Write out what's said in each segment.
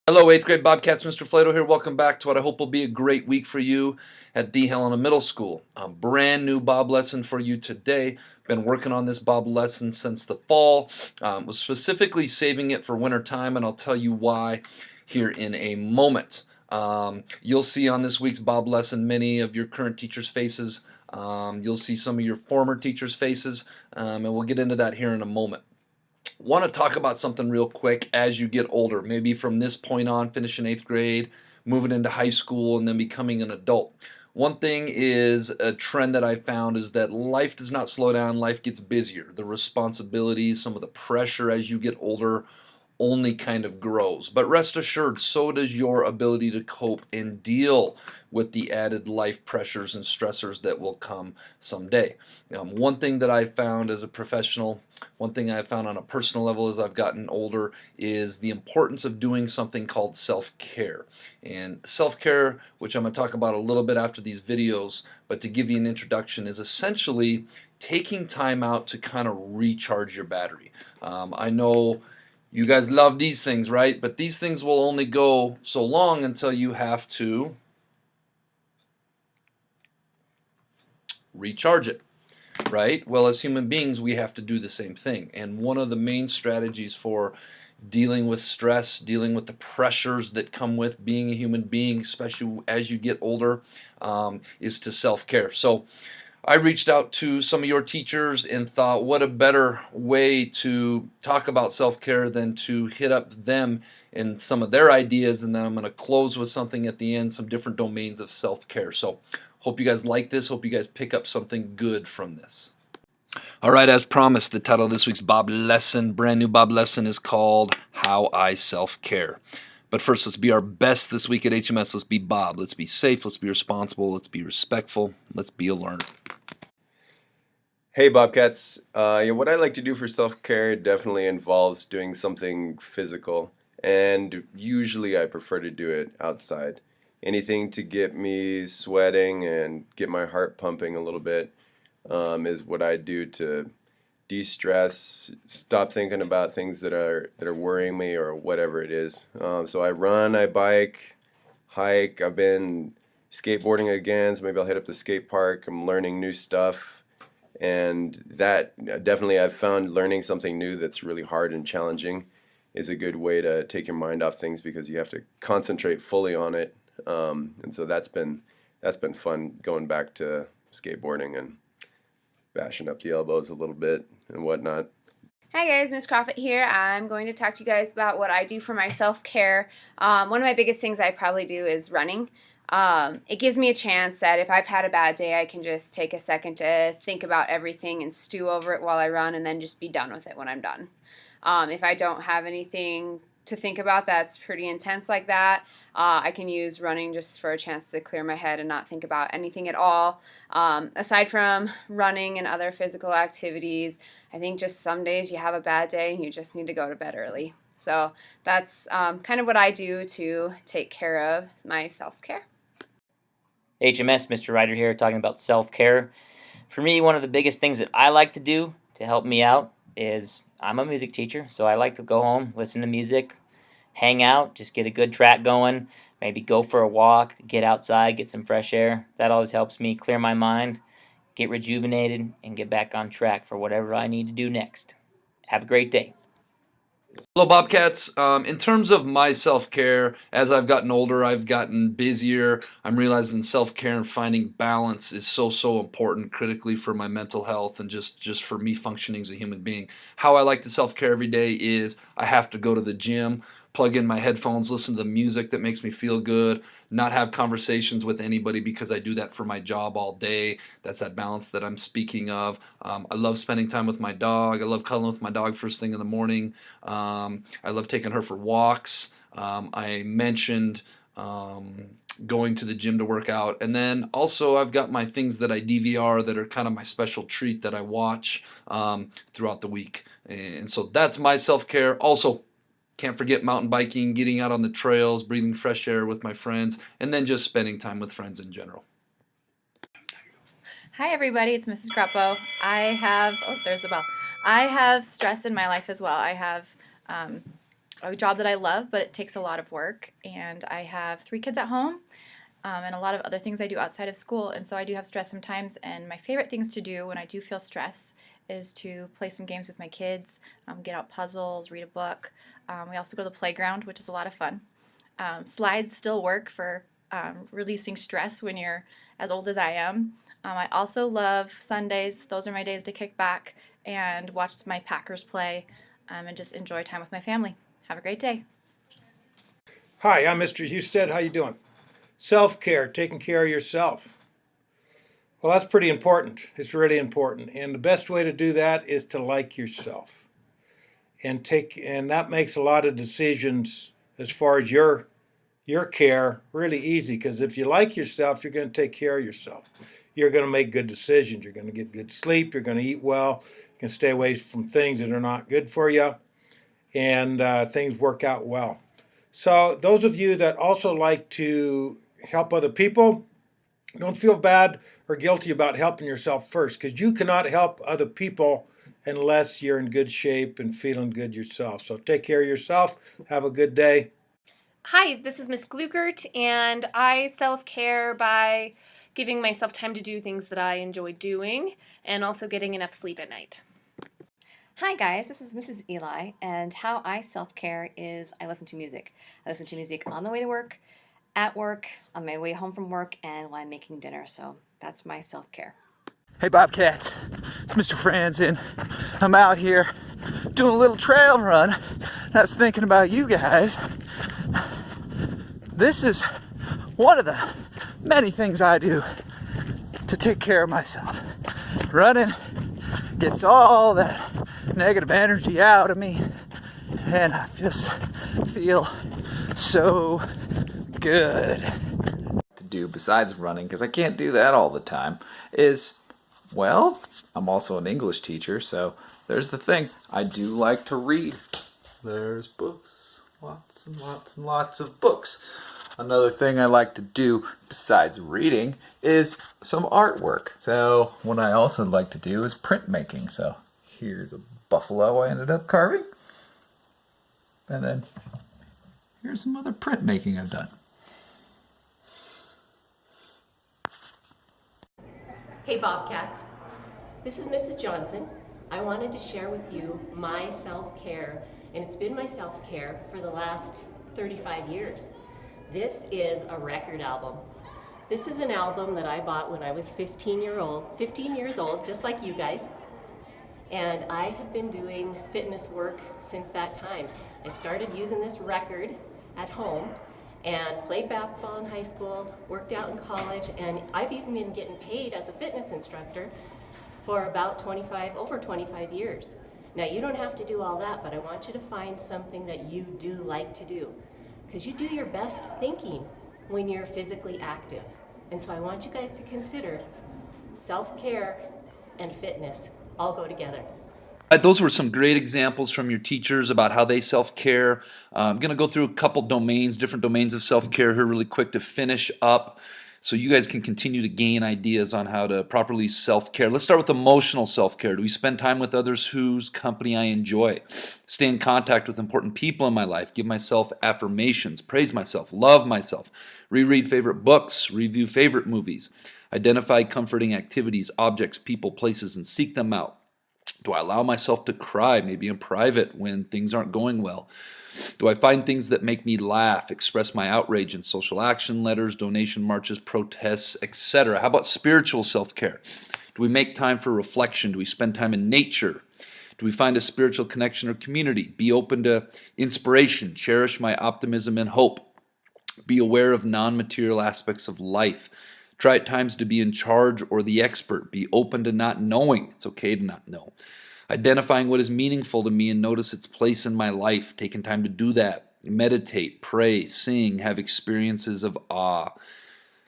Hello, 8th grade Bobcats. Mr. Flato here. Welcome back to what I hope will be a great week for you at the Helena Middle School. A brand new Bob lesson for you today. Been working on this Bob lesson since the fall. Was specifically saving it for winter time, and I'll tell you why here in a moment. You'll see on this week's Bob lesson many of your current teachers' faces. You'll see some of your former teachers' faces, and we'll get into that here in a moment. Want to talk about something real quick as you get older, maybe from this point on, finishing 8th grade, moving into high school, and then becoming an adult. One thing is a trend that I found is that life does not slow down, life gets busier. The responsibilities, some of the pressure as you get older only kind of grows. But rest assured, so does your ability to cope and deal with the added life pressures and stressors that will come someday. One thing that I found as a professional, one thing I found on a personal level as I've gotten older is the importance of doing something called self-care. And self-care, which I'm going to talk about a little bit after these videos, but to give you an introduction, is essentially taking time out to kind of recharge your battery. I know you guys love these things, right? But these things will only go so long until you have to recharge it, right? Well, as human beings, we have to do the same thing. And one of the main strategies for dealing with stress, dealing with the pressures that come with being a human being, especially as you get older, is to self-care. So I reached out to some of your teachers and thought, what a better way to talk about self-care than to hit up them and some of their ideas, and then I'm going to close with something at the end, some different domains of self-care. So hope you guys like this. Hope you guys pick up something good from this. All right, as promised, the title of this week's Bob lesson, brand new Bob lesson, is called How I Self-Care. But first, let's be our best this week at HMS. Let's be Bob. Let's be safe. Let's be responsible. Let's be respectful. Let's be a learner. Hey Bobcats, what I like to do for self-care definitely involves doing something physical, and usually I prefer to do it outside. Anything to get me sweating and get my heart pumping a little bit is what I do to de-stress, stop thinking about things that are worrying me or whatever it is. So I run, I bike, hike. I've been skateboarding again, so maybe I'll hit up the skate park. I'm learning new stuff. And that definitely I've found learning something new that's really hard and challenging is a good way to take your mind off things because you have to concentrate fully on it. And so that's been fun going back to skateboarding and bashing up the elbows a little bit and whatnot. Hi guys, Miss Crawford here. I'm going to talk to you guys about what I do for my self-care. One of my biggest things I probably do is running. It gives me a chance that if I've had a bad day, I can just take a second to think about everything and stew over it while I run and then just be done with it when I'm done. If I don't have anything to think about that's pretty intense like that, I can use running just for a chance to clear my head and not think about anything at all. Aside from running and other physical activities, I think just some days you have a bad day and you just need to go to bed early. So that's kind of what I do to take care of my self-care. HMS, Mr. Ryder here, talking about self-care. For me, one of the biggest things that I like to do to help me out is I'm a music teacher, so I like to go home, listen to music, hang out, just get a good track going, maybe go for a walk, get outside, get some fresh air. That always helps me clear my mind, get rejuvenated, and get back on track for whatever I need to do next. Have a great day. Hello, Bobcats. In terms of my self-care, as I've gotten older, I've gotten busier. I'm realizing self-care and finding balance is so important, critically for my mental health and just for me functioning as a human being. How I like to self-care every day is I have to go to the gym, plug in my headphones, listen to the music that makes me feel good, not have conversations with anybody because I do that for my job all day. That's that balance that I'm speaking of. I love spending time with my dog. I love cuddling with my dog first thing in the morning. I love taking her for walks. I mentioned going to the gym to work out. And then also I've got my things that I DVR that are kind of my special treat that I watch throughout the week. And so that's my self-care. Also, can't forget mountain biking, getting out on the trails, breathing fresh air with my friends, and then just spending time with friends in general. Hi everybody, it's Mrs. Grappo. There's a bell. I have stress in my life as well. I have a job that I love, but it takes a lot of work. And I have 3 kids at home, and a lot of other things I do outside of school. And so I do have stress sometimes. And my favorite things to do when I do feel stress is to play some games with my kids, get out puzzles, read a book. We also go to the playground, which is a lot of fun. Slides still work for releasing stress when you're as old as I am. I also love Sundays. Those are my days to kick back and watch my Packers play, and just enjoy time with my family. Have a great day. Hi, I'm Mr. Husted. How you doing? Self-care, taking care of yourself. Well, that's pretty important. It's really important. And the best way to do that is to like yourself. And that makes a lot of decisions as far as your care really easy, because if you like yourself, you're going to take care of yourself. You're going to make good decisions. You're going to get good sleep. You're going to eat well. You can stay away from things that are not good for you, and things work out well. So those of you that also like to help other people, don't feel bad or guilty about helping yourself first, because you cannot help other people unless you're in good shape and feeling good yourself. So take care of yourself. Have a good day. Hi, this is Miss Glugert, and I self-care by giving myself time to do things that I enjoy doing and also getting enough sleep at night. Hi guys, this is Mrs. Eli, and how I self-care is I listen to music. I listen to music on the way to work, at work, on my way home from work, and while I'm making dinner, so that's my self-care. Hey Bobcats, it's Mr. Franzen. I'm out here doing a little trail run, and I was thinking about you guys. This is one of the many things I do to take care of myself. Running gets all that negative energy out of me, and I just feel so good. To do besides running, because I can't do that all the time, is, well, I'm also an English teacher, so there's the thing. I do like to read. There's books, lots and lots and lots of books. Another thing I like to do besides reading is some artwork. So what I also like to do is printmaking. So here's a buffalo I ended up carving. And then here's some other printmaking I've done. Hey Bobcats, this is Mrs. Johnson. I wanted to share with you my self-care, and it's been my self-care for the last 35 years. This is a record album. This is an album that I bought when I was 15 years old, just like you guys. And I have been doing fitness work since that time. I started using this record at home and played basketball in high school, worked out in college, and I've even been getting paid as a fitness instructor for about over 25 years. Now you don't have to do all that, but I want you to find something that you do like to do, because you do your best thinking when you're physically active. And so I want you guys to consider self-care and fitness all go together. Those were some great examples from your teachers about how they self-care. I'm going to go through a couple different domains of self-care here really quick to finish up so you guys can continue to gain ideas on how to properly self-care. Let's start with emotional self-care. Do we spend time with others whose company I enjoy? Stay in contact with important people in my life. Give myself affirmations. Praise myself. Love myself. Reread favorite books. Review favorite movies. Identify comforting activities, objects, people, places, and seek them out. Do I allow myself to cry, maybe in private, when things aren't going well? Do I find things that make me laugh, express my outrage in social action letters, donation marches, protests, etc.? How about spiritual self-care? Do we make time for reflection? Do we spend time in nature? Do we find a spiritual connection or community? Be open to inspiration. Cherish my optimism and hope. Be aware of non-material aspects of life. Try at times to be in charge or the expert. Be open to not knowing. It's okay to not know. Identifying what is meaningful to me and notice its place in my life. Taking time to do that. Meditate, pray, sing, have experiences of awe.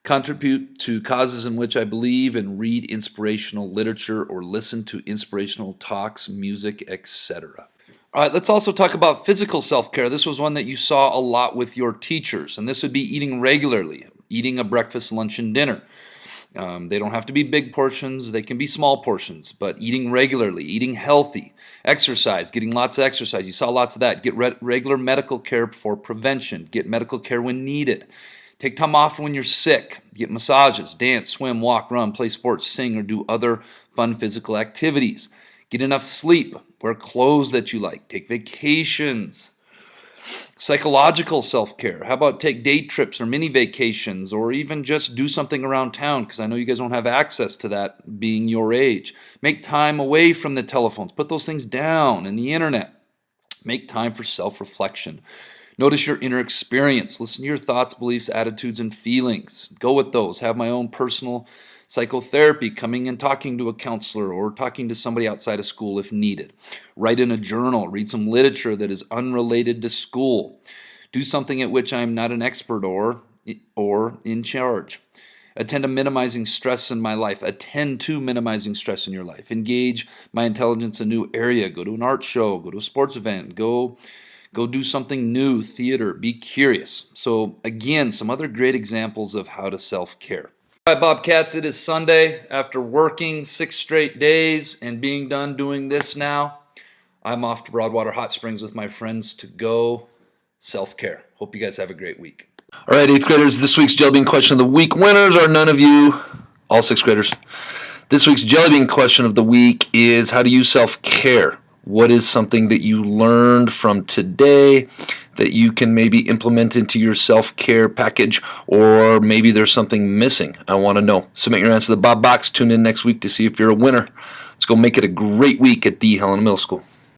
Contribute to causes in which I believe and read inspirational literature or listen to inspirational talks, music, etc. All right, let's also talk about physical self-care. This was one that you saw a lot with your teachers, and this would be eating regularly, eating a breakfast, lunch, and dinner. They don't have to be big portions. They can be small portions, but eating regularly, eating healthy, exercise, getting lots of exercise. You saw lots of that. Get regular medical care for prevention. Get medical care when needed. Take time off when you're sick. Get massages, dance, swim, walk, run, play sports, sing, or do other fun physical activities. Get enough sleep. Wear clothes that you like. Take vacations. Psychological self-care. How about take day trips or mini vacations, or even just do something around town, because I know you guys don't have access to that being your age. Make time away from the telephones. Put those things down and the internet. Make time for self-reflection. Notice your inner experience. Listen to your thoughts, beliefs, attitudes, and feelings. Go with those. Have my own personal psychotherapy, coming and talking to a counselor or talking to somebody outside of school if needed. Write in a journal. Read some literature that is unrelated to school. Do something at which I am not an expert or in charge. Attend to minimizing stress in my life. Attend to minimizing stress in your life. Engage my intelligence in a new area. Go to an art show. Go to a sports event. Go do something new, theater, be curious. So again, some other great examples of how to self-care. All right, Bobcats, it is Sunday. After working 6 straight days and being done doing this now, I'm off to Broadwater Hot Springs with my friends to go self-care. Hope you guys have a great week. All right, 8th graders, this week's Jellybean question of the week. Winners are none of you, all 6th graders. This week's Jellybean question of the week is, how do you self-care? What is something that you learned from today that you can maybe implement into your self-care package, or maybe there's something missing? I want to know. Submit your answer to the Bob Box. Tune in next week to see if you're a winner. Let's go make it a great week at the Helena Middle School.